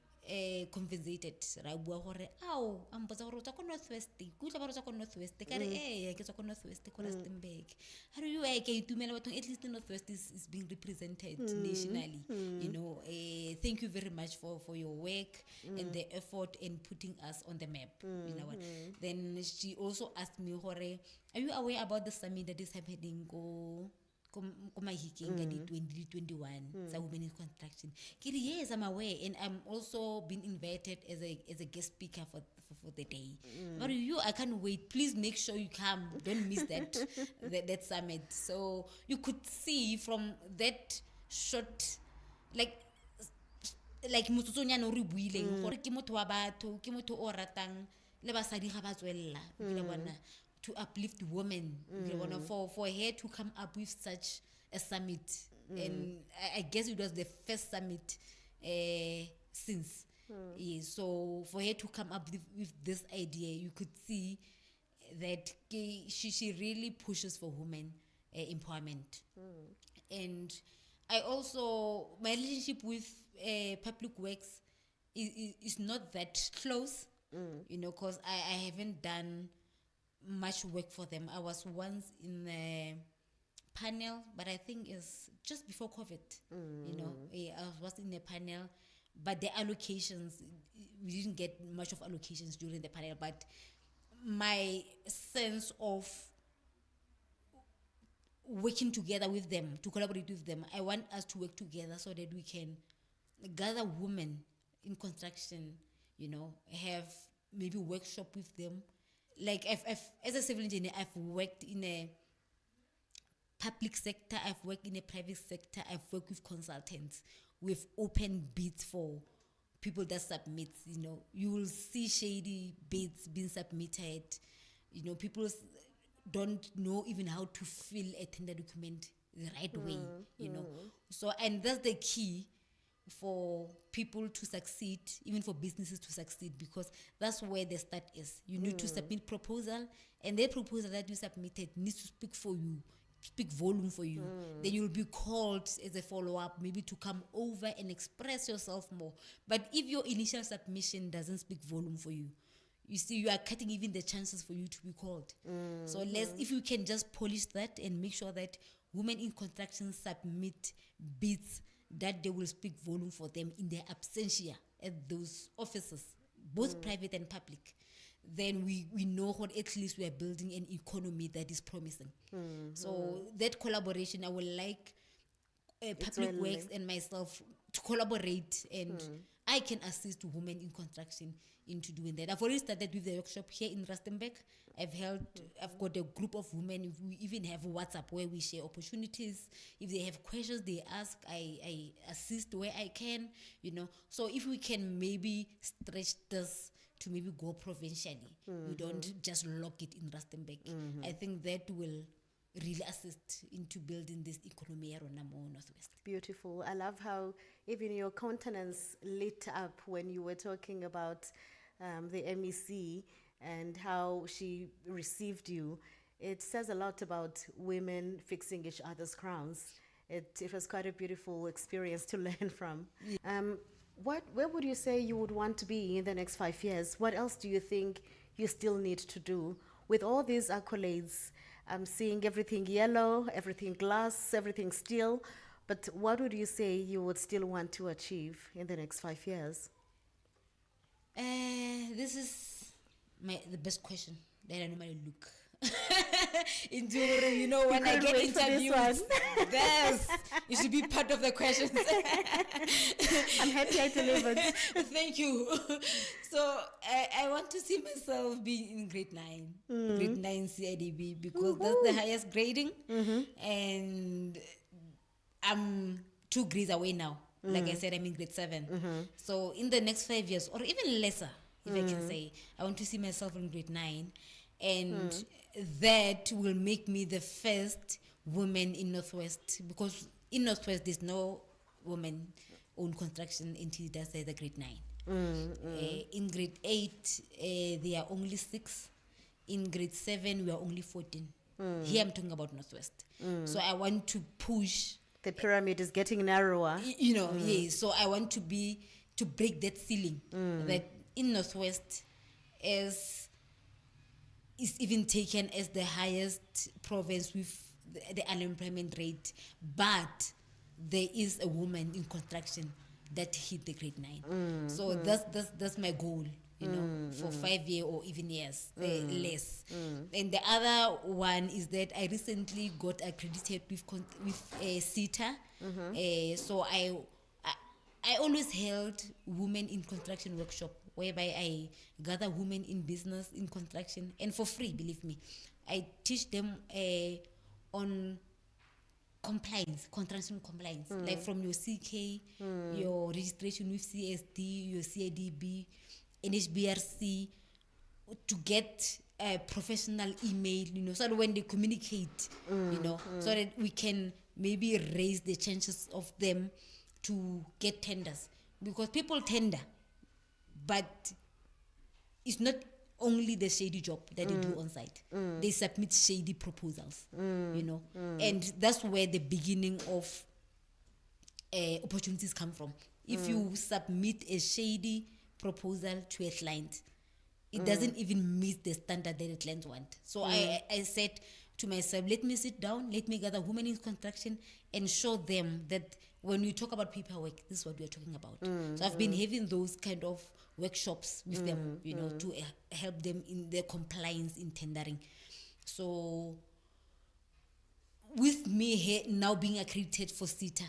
conversated. Ra bua gore ao ampotsa gore tsa ko Northwest ku tla ba tsa ko Northwest ka re ke tsa ko Northwest ko Rustenburg. How do you ke itumela bathong at least Northwest is being represented nationally, you know. Thank you very much for your work and the effort in putting us on the map, you know what. Then she also asked me gore, are you aware about the summit that is happening go Mahikeng in 2021 sa women in construction? Yes, I'm aware, and I'm also been invited as a guest speaker for the day. But I can't wait. Please make sure you come. Don't miss that summit. So you could see from that short, like motsotsonya no re buileng gore ke motho wa batho, ke motho o ratang le basadi ga ba tswella, to uplift women, for her to come up with such a summit. And I guess it was the first summit since. So for her to come up with this idea, you could see that she really pushes for women empowerment. And I also, my relationship with Public Works is not that close, you know, because I haven't done much work for them. I was once in a panel, but I think it's just before COVID, you know. I was in a panel, but the allocations, we didn't get much of allocations during the panel, but my sense of working together with them, to collaborate with them, I want us to work together so that we can gather women in construction, you know, have maybe workshop with them. Like as a civil engineer, I've worked in a public sector, I've worked in a private sector, I've worked with consultants. We've opened bids for people that submit, you know. You will see shady bids being submitted. You know, people don't know even how to fill a tender document. the right way, you know. So, and that's the key for people to succeed, even for businesses to succeed, because that's where the start is. You need to submit proposal, and the proposal that you submitted needs to speak for you, speak volume for you. Then you'll be called as a follow-up, maybe to come over and express yourself more. But if your initial submission doesn't speak volume for you, you see, you are cutting even the chances for you to be called. So if you can just polish that and make sure that women in construction submit bids that they will speak volume for them in their absentia at those offices, both private and public, then we know what at least we are building an economy that is promising. So that collaboration, I would like Public really Works and myself to collaborate, and I can assist women in construction into doing that. I've already started with the workshop here in Rustenburg. I've got a group of women. We even have WhatsApp where we share opportunities. If they have questions, they ask. I assist where I can, you know. So if we can maybe stretch this to maybe go provincially, we don't just lock it in Rustenburg. I think that will really assist into building this economy around Northwest. Beautiful. I love how even your countenance lit up when you were talking about the MEC and how she received you. It says a lot about women fixing each other's crowns. It was quite a beautiful experience to learn from. Where would you say you would want to be in the next 5 years? What else do you think you still need to do? With all these accolades, I'm seeing everything yellow, everything glass, everything steel. But what would you say you would still want to achieve in the next 5 years? This is the best question that I normally look into. You know, when I get interviewed, yes, it should be part of the questions. I'm happy I delivered. Thank you. So I want to see myself being in grade 9, grade 9 CIDB, because that's the highest grading, and I'm 2 grades away now. Like I said, I'm in grade 7. So in the next 5 years, or even lesser, if I can say, I want to see myself in grade 9, and that will make me the first woman in Northwest, because in Northwest there's no woman owned construction until it does the grade 9. In grade 8, there are only 6. In grade 7, we are only 14. Here I'm talking about Northwest. So I want to push. The pyramid is getting narrower. You know, yes. So I want to break that ceiling that in Northwest is even taken as the highest province with the unemployment rate, but there is a woman in construction that hit the grade 9. So that's my goal, you know, for 5 years or even years less. And the other one is that I recently got accredited with CETA. So I always held women in construction workshop, whereby I gather women in business, in construction, and for free, believe me. I teach them on compliance, construction compliance, like from your CK, your registration with CSD, your CIDB, NHBRC, to get a professional email, you know, so that when they communicate, you know, so that we can maybe raise the chances of them to get tenders. Because people tender, but it's not only the shady job that they do on site. They submit shady proposals, you know, and that's where the beginning of opportunities come from. If you submit a shady proposal to a client, it doesn't even meet the standard that the clients want. So I said to myself, let me sit down, let me gather women in construction and show them that when we talk about paperwork, this is what we are talking about. So I've been having those kind of workshops with them, you know, to help them in their compliance in tendering. So with me now being accredited for CETA,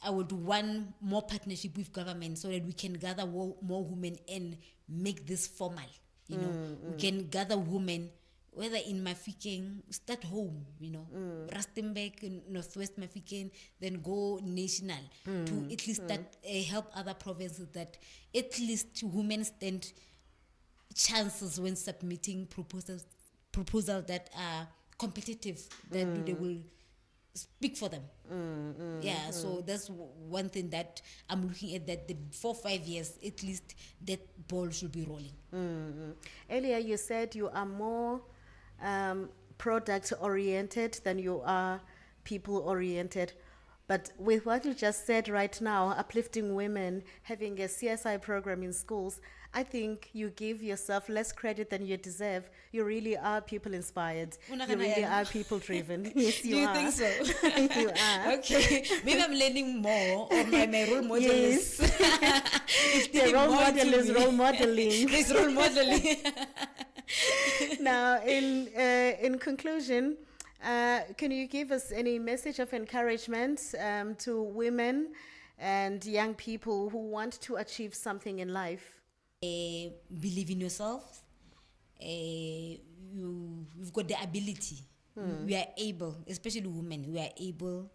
I would want more partnership with government so that we can gather more women and make this formal. You know, we can gather women, whether in Mafikeng, start home, you know, Rustenburg, Northwest Mafikeng, then go national to at least help other provinces, that at least women stand chances when submitting proposals that are competitive, that they will speak for them. Yeah, so that's one thing that I'm looking at, that the 4-5 years at least that ball should be rolling. Earlier, you said you are more product oriented than you are people oriented. But with what you just said right now, uplifting women, having a CSI program in schools, I think you give yourself less credit than you deserve. You really are people inspired. You really are people driven. Yes, you are. Do you think so? You are. Okay, maybe I'm learning more, or my role model Yes. is The role more model to is me. role modeling. It's role modeling. Now, in conclusion, can you give us any message of encouragement to women and young people who want to achieve something in life? Believe in yourself. You've got the ability. We are able, especially women, we are able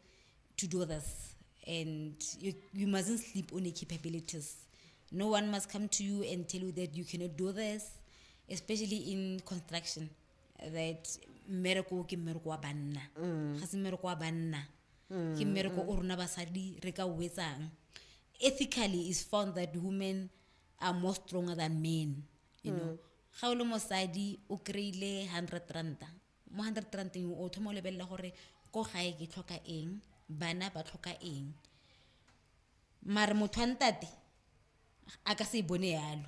to do this. And you mustn't sleep on your capabilities. No one must come to you and tell you that you cannot do this, especially in construction. That mmereko ke mmereko wa banna. Ga se mmereko wa banna. Ke mmereko o rona basadi re ka o etsang. Ethically, it's found that women are more stronger than men. You know, ga o le mosadi o kreile 100 ranta. Mo 100 ranta o thoma le bella gore ko gae ke tlhoka eng, bana ba tlhoka eng. Mare motho ntate a ka se bone yalo.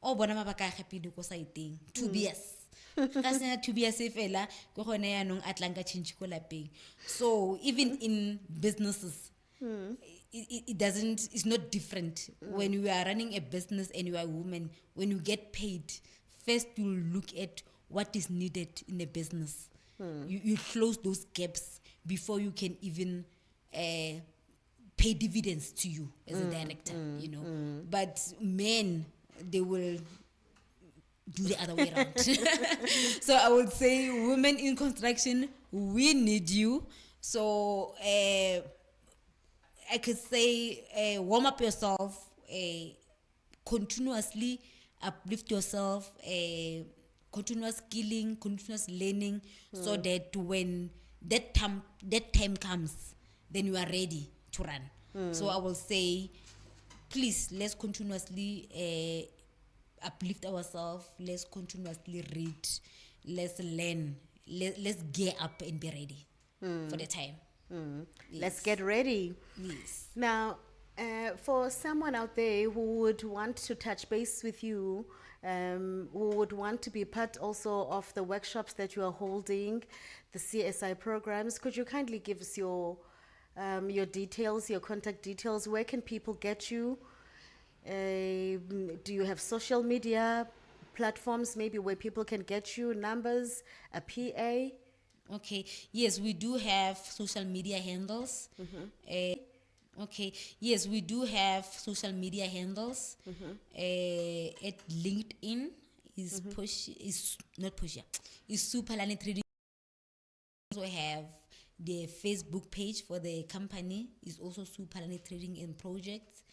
O bona mabaka a gapile ko saiteng. Tubias. Ga sena tubias e fela go gone yanong a tlang ka change ko lapeng. So even in businesses, it's not different. When you are running a business and you are a woman, when you get paid, first you look at what is needed in a business. You close those gaps before you can even pay dividends to you as a director, you know. But men, they will do the other way around. So I would say, women in construction, we need you. So I could say, warm up yourself, continuously uplift yourself, continuous skilling, continuous learning, so that when that time comes, then you are ready to run. So I will say, please, let's continuously uplift ourselves, let's continuously read, let's learn, let's gear up and be ready for the time. Yes. Let's get ready. Yes. Now, for someone out there who would want to touch base with you, who would want to be part also of the workshops that you are holding, the CSI programs, could you kindly give us your details, your contact details? Where can people get you? Do you have social media platforms maybe where people can get you, numbers, a PA? Okay, yes, we do have social media handles. Okay, yes, we do have social media handles. At LinkedIn is not Portia, is Super Phalane Trading. We also have the Facebook page for the company, is also Super Phalane Trading and Projects.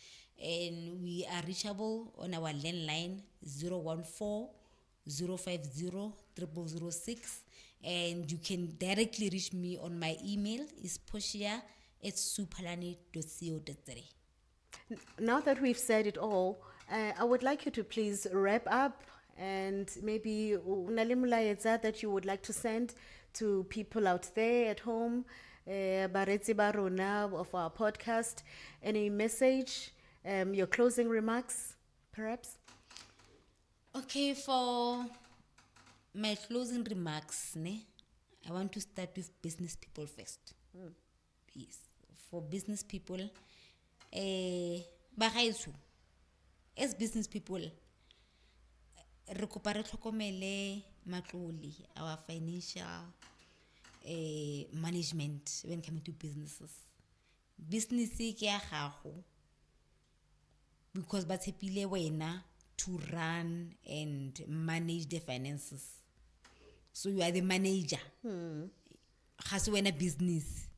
And we are reachable on our landline 014-050-0006. And you can directly reach me on my email, is portia@suphalane.co.za. Now that we've said it all, I would like you to please wrap up, and maybe unalimulaetsa that you would like to send to people out there at home, baretsi ba rona of our podcast. Any message, your closing remarks, perhaps? Okay, for my closing remarks, I want to start with business people first. Yes, for business people, as business people, re kopa re tlhokomele matlole, our financial management when coming to businesses. Business ke ya gago because ba tshepile wena to run and manage the finances. So you are the manager. Ga se wena business.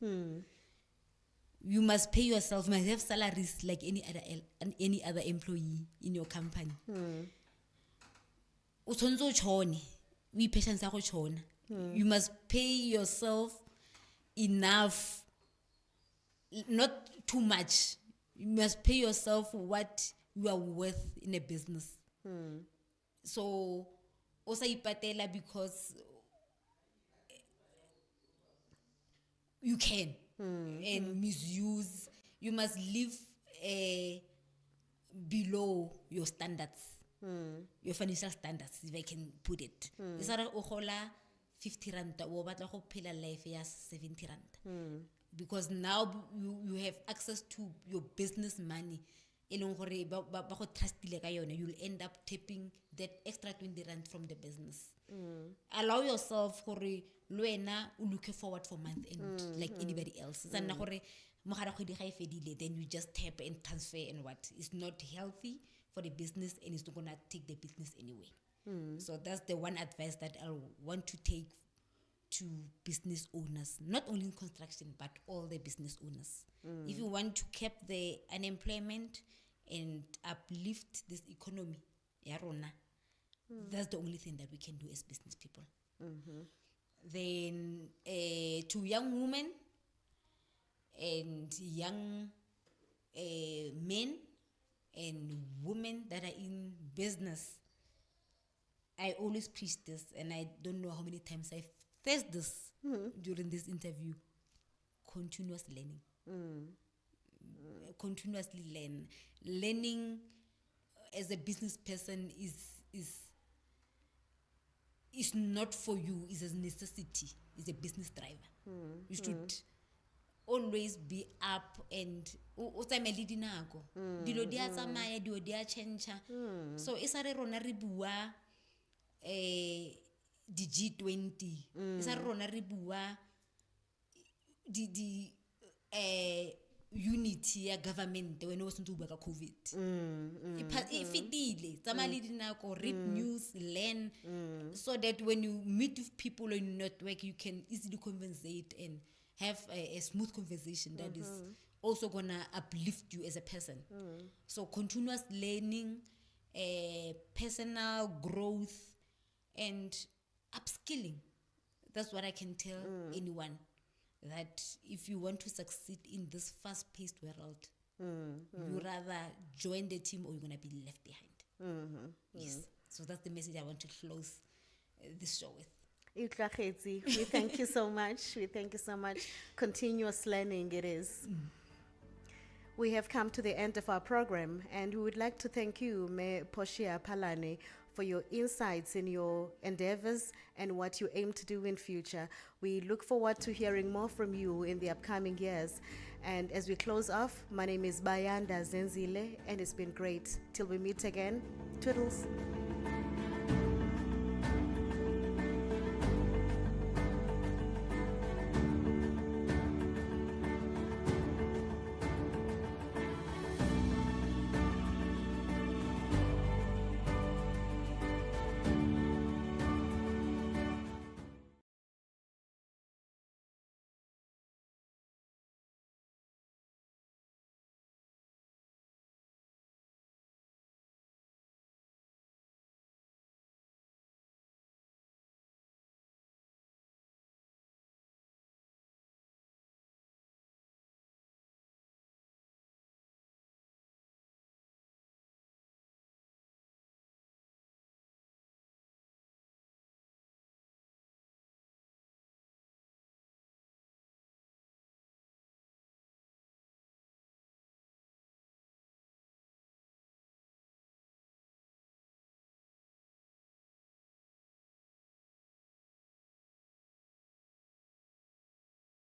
You must pay yourself, you must have salaries like any other employee in your company. O tshwanetse o tshone, o iphe chance ya go tshona. You must pay yourself enough, not too much. You must pay yourself what you are worth in a business. So, also ipatela because you can and misuse. You must live below your standards, your financial standards, if I can put it. It's not ohola 50 rand or batla go phela life ya 70 rand. Because now you have access to your business money. You'll end up tapping that extra 20 rand from the business. Allow yourself for looking forward for month end like anybody else. Then you just tap and transfer and what. It's not healthy for the business and it's not gonna take the business anyway. So that's the one advice that I want to take to business owners, not only in construction but all the business owners. If you want to cap the unemployment and uplift this economy, that's the only thing that we can do as business people. Then to young women and young men and women that are in business, I always preach this, and I don't know how many times I've said this during this interview. Continuous learning. Continuously learn. Learning as a business person is not for you, it's a necessity, it's a business driver. You should always be up and dilo dia tsamaya, dilo dia change. So isa re rona re bua di G20, isa re rona re bua di unity ya government when it was to work COVID. Ifitile tsamali dinako, read news, learn, so that when you meet with people in network you can easily conversate and have a smooth conversation that is also gonna uplift you as a person. So continuous learning, personal growth and upskilling. That's what I can tell anyone, that if you want to succeed in this fast-paced world, you rather join the team or you're gonna be left behind. Yes. So that's the message I want to close this show with. We thank you so much. We thank you so much. Continuous learning it is. We have come to the end of our program, and we would like to thank you, Mme Portia Phalane, for your insights in your endeavors and what you aim to do in future. We look forward to hearing more from you in the upcoming years. And as we close off, my name is Bayanda Zenzile, and it's been great. Till we meet again, toodles.